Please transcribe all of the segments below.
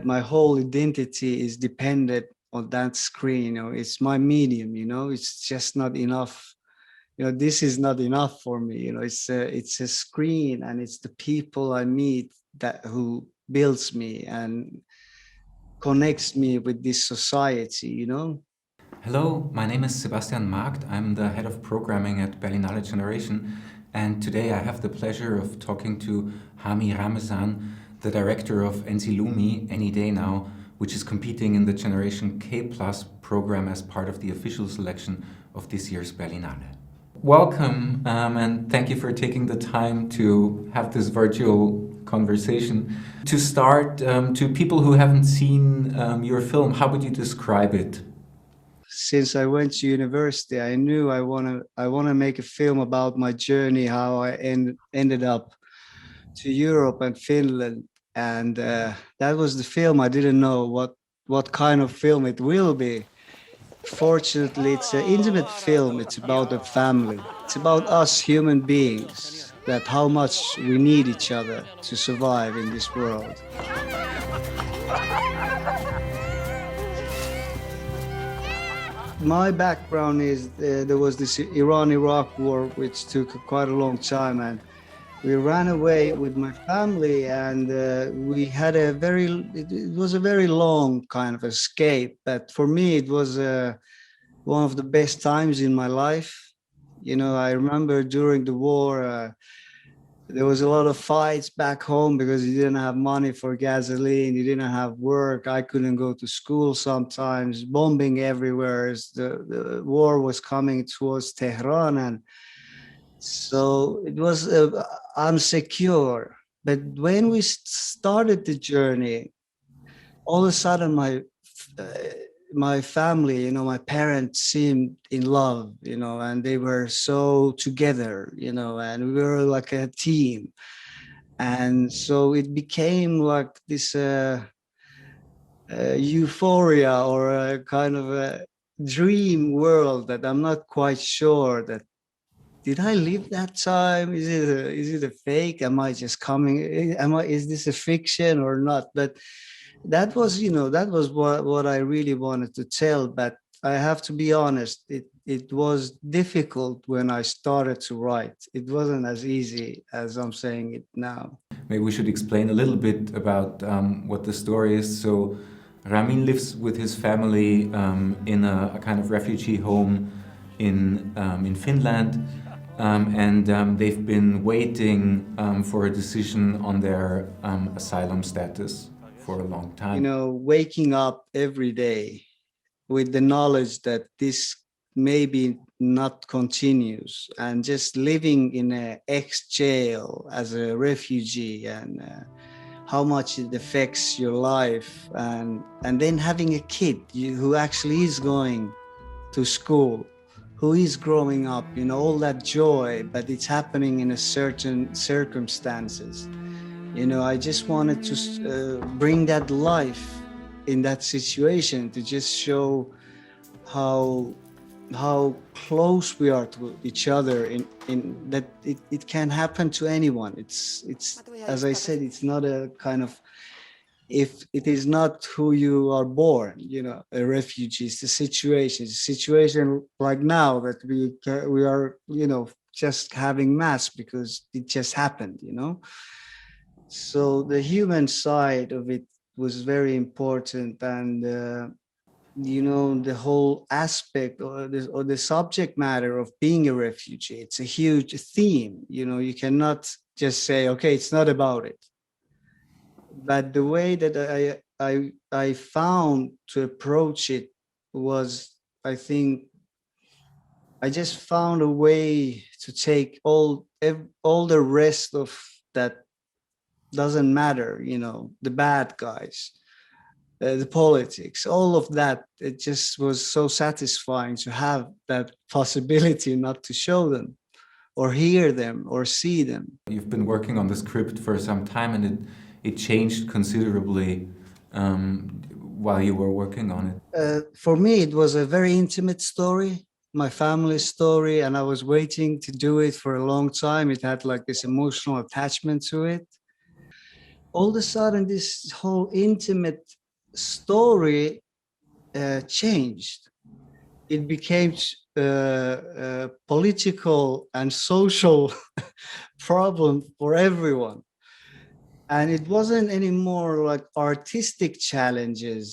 My whole identity is dependent on that screen. It's my medium. It's just not enough. This is not enough for me. It's a screen, and it's the people I meet that who builds me and connects me with this society. Hello, my name is Sebastian Markt. I'm the head of programming at Berlinale Generation, and today I have the pleasure of talking to Hamy Ramezan, the director of Ensilumi, Any Day Now, which is competing in the Generation K Plus program as part of the official selection of this year's Berlinale. Welcome, and thank you for taking the time to have this virtual conversation. To start, to people who haven't seen your film, how would you describe it? Since I went to university, I knew I want to make a film about my journey, how I ended up to Europe and Finland, and that was the film. I didn't know what kind of film it will be. Fortunately, it's an intimate film. It's about a family. It's about us human beings, that how much we need each other to survive in this world. My background is there was this Iran-Iraq war, which took quite a long time, and we ran away with my family, and we had it was a very long kind of escape. But for me, it was one of the best times in my life. I remember during the war, there was a lot of fights back home because you didn't have money for gasoline, you didn't have work. I couldn't go to school sometimes, bombing everywhere as the war was coming towards Tehran. And so it was unsecure. But when we started the journey, all of a sudden my family, my parents seemed in love, and they were so together, and we were like a team. And so it became like this euphoria, or a kind of a dream world that I'm not quite sure that did I live that time? Is it a fake? Am I just coming? Is this a fiction or not? But that was what I really wanted to tell. But I have to be honest, it was difficult when I started to write. It wasn't as easy as I'm saying it now. Maybe we should explain a little bit about what the story is. So, Ramin lives with his family in a kind of refugee home in Finland, and they've been waiting for a decision on their asylum status for a long time. Waking up every day with the knowledge that this maybe not continues, and just living in a ex-jail as a refugee, and how much it affects your life, and then having a kid who actually is going to school, who is growing up, all that joy, but it's happening in a certain circumstances. I just wanted to bring that life in that situation, to just show how close we are to each other, in that it can happen to anyone. It's as I said, it's not a kind of, if it is not who you are born, a refugee. It's the situation like now that we are, just having mass because it just happened. So the human side of it was very important, and the whole aspect, or the subject matter of being a refugee, it's a huge theme. You cannot just say, okay, it's not about it. But the way that I found to approach it was, I think, I just found a way to take all the rest of that doesn't matter, the bad guys, the politics, all of that. It just was so satisfying to have that possibility not to show them or hear them or see them. You've been working on the script for some time, and it changed considerably while you were working on it. For me, it was a very intimate story, my family story, and I was waiting to do it for a long time. It had like this emotional attachment to it. all of a sudden this whole intimate story changed. It became a political and social problem for everyone. And it wasn't anymore like artistic challenges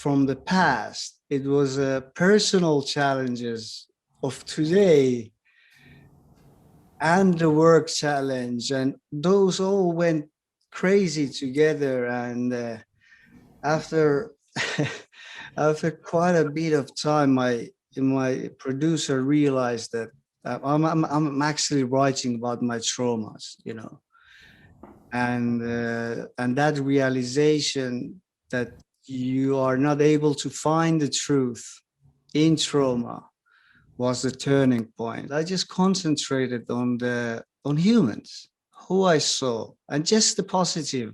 from the past. It was personal challenges of today and the work challenge. And those all went crazy together. And after after quite a bit of time, my producer realized that I'm actually writing about my traumas, you know, and that realization that you are not able to find the truth in trauma was the turning point. I just concentrated on humans who I saw and just the positive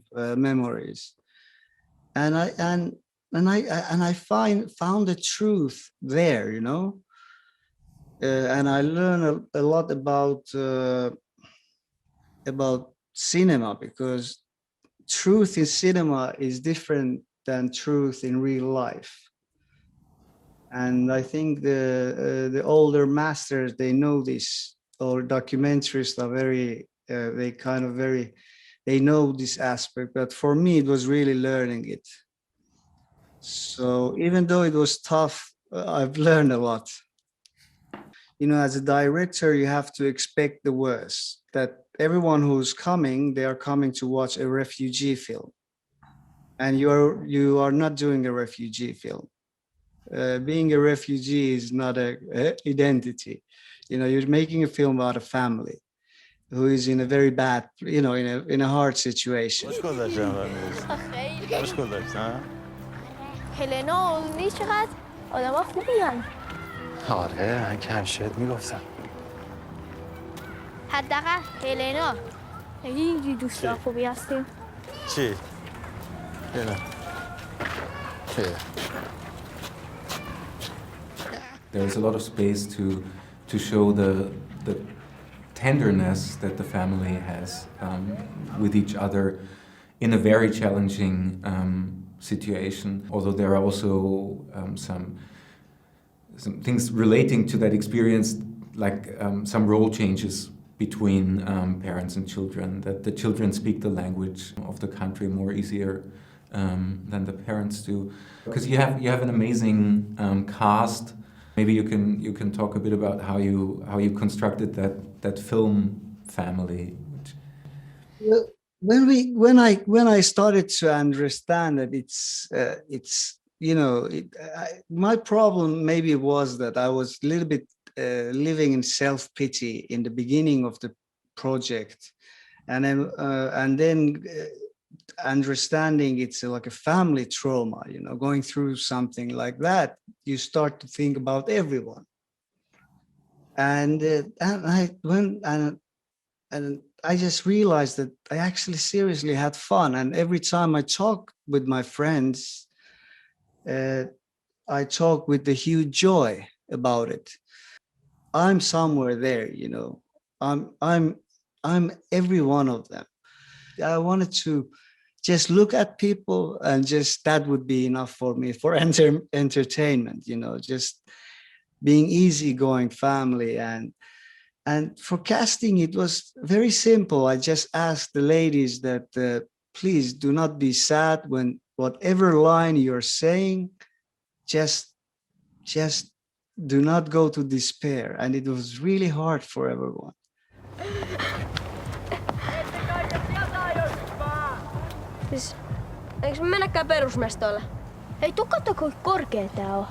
memories, and I found the truth there, you know, and I learned a lot about cinema, because truth in cinema is different than truth in real life. And I think the older masters, they know this, or documentarists are very they know this aspect. But for me, it was really learning it. So even though it was tough, I've learned a lot. You know, as a director, you have to expect the worst, that everyone who's coming, they are coming to watch a refugee film. And you are not doing a refugee film. Being a refugee is not a identity. You know, you're making a film about a family who is in a very bad, you know, in a hard situation. هلنا و می چقدر آدم ها خوبی هن. آره من که همیشه میگفتم. حداقل هلنا خیلی دوستان خوبی هستیم. چی؟ هلنا چی؟ There's a lot of space to show the tenderness that the family has with each other in a very challenging situation. Although there are also some things relating to that experience, like some role changes between parents and children, that the children speak the language of the country more easier than the parents do. Because you have an amazing cast. Maybe you can talk a bit about how you constructed that film family. When I started to understand that it's you know, my problem maybe was that I was a little bit living in self-pity in the beginning of the project, and then understanding it's like a family trauma, you know, going through something like that, you start to think about everyone. And I just realized that I actually seriously had fun. And every time I talk with my friends, I talk with the huge joy about it. I'm somewhere there, you know. I'm every one of them. I wanted to just look at people, and just that would be enough for me for entertainment, you know, just being easygoing family. And for casting, it was very simple. I just asked the ladies that please do not be sad when whatever line you're saying, just do not go to despair. And it was really hard for everyone. Siis, eikö me mennäkään perusmestolle? Ei, tuu katso, kuinka korkea tää on.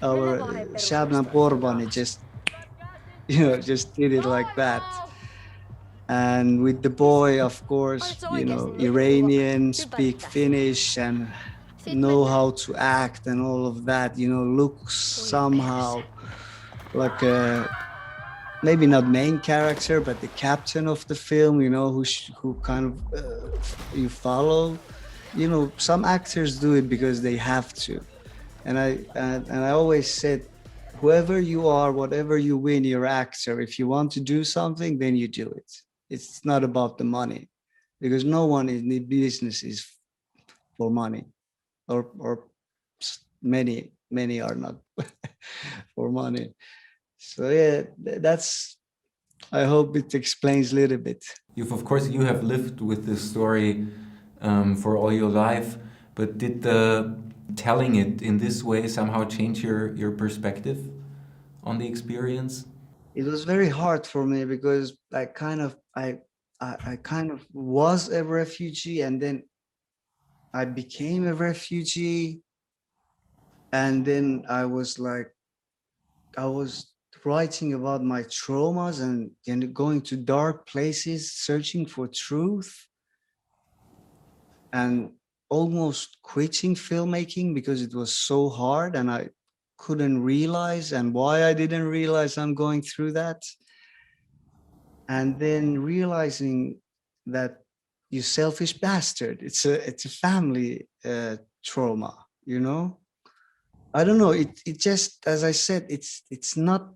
Our Shabnam Borbani just, you know, just did it like that. And with the boy, of course, you know, Iranian, speak Finnish and know how to act and all of that, you know, looks somehow like a, maybe not main character, but the captain of the film, you know, who kind of you follow. You know, some actors do it because they have to. And I always said, whoever you are, whatever you win, you're an actor. If you want to do something, then you do it. It's not about the money. because no one in the business is for money, or many are not for money. So yeah, that's, I hope it explains a little bit. Of course, you have lived with this story for all your life, but did the telling it in this way somehow change your perspective on the experience? It was very hard for me because I kind of was a refugee, and then I became a refugee, and then I was writing about my traumas and going to dark places, searching for truth, and almost quitting filmmaking because it was so hard and I couldn't realize, and why I didn't realize I'm going through that. And then realizing that, you selfish bastard, it's a family trauma, you know. I don't know, it just, as I said, it's not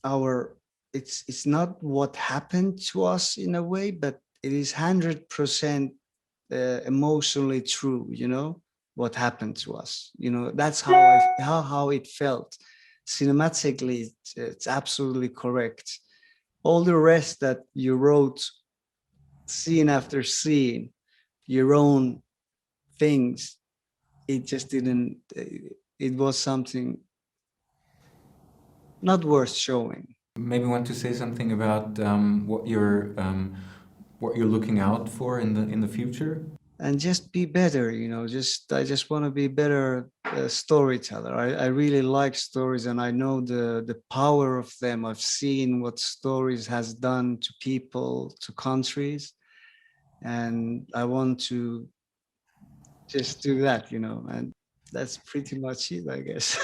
our, it's not what happened to us in a way, but it is 100% emotionally true, you know, what happened to us, you know. That's how it felt. Cinematically, it's absolutely correct. All the rest that you wrote, scene after scene, your own things, it just didn't, it was something not worth showing. Maybe want to say something about what you're looking out for in the future? And just be better, you know. I just want to be better storyteller. I really like stories, and I know the power of them. I've seen what stories has done to people, to countries, and I want to just do that, you know. And that's pretty much it, I guess.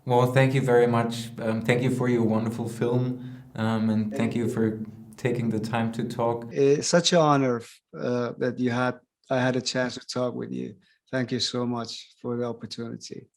Well, thank you very much. Thank you for your wonderful film, and thank you for taking the time to talk. It's such an honor that I had a chance to talk with you. Thank you so much for the opportunity.